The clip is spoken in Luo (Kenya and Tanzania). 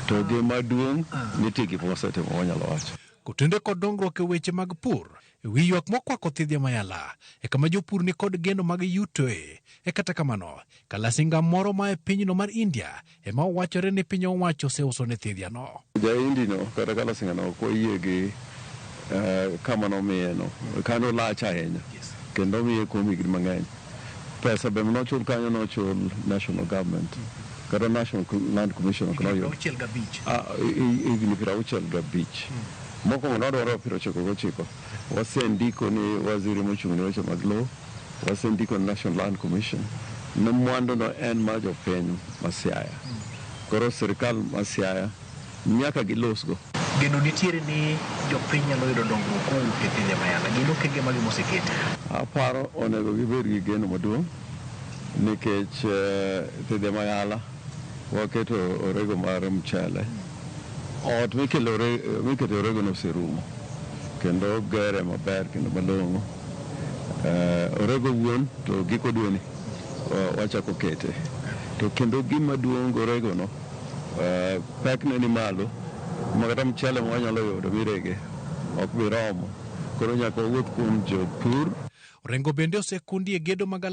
To gima duong' nitie gik mosetimo wanyalo wacho. Kotende kod dongruok e weche mag pur, wi ywak mokwako thidhia ma Yala, e kama jopur ni kod geno mag yutoe. Kata kamano, kalasinga moro ma e pinyno mar India ema owachore ni piny owacho oseuso ne thidhia no. Ja-Indino kata kalasinga no ok oyie gi kama nomiye no, kano lach ahinya, kendo omiye kuom higni mang'eny. Pesa be nochul kanyo, nochul national government kata National Land Commission higni 65. Mokwongo nodwaro 99. Wasendiko ni waziri mochung' ne weche mag lowo, wasendiko ni National Land Commission, ne mwandu no en mar jopiny ma Siaya. Koro sirikal ma Siaya nyaka gilosgo. Geno nitiere ni jopiny nyalo yudo dongruok kowuok e thidhia ma Yala. Gino okenge magi mosekete. Aparo onego gibed gi geno maduong' nikech thidhia ma Yala waketo orego mar mchele. Ot mikete orego no oserumo kendo gere maber kendo malong'o. Orego wuon to giko dweni wachako kete. To kendo gima duong' orego no pekne ni malo, makata mchele ma wanyalo yudo mirege ok bi romo. Koro nyaka wuoth kuom jopur. Orengo bende osekundi e gedo mag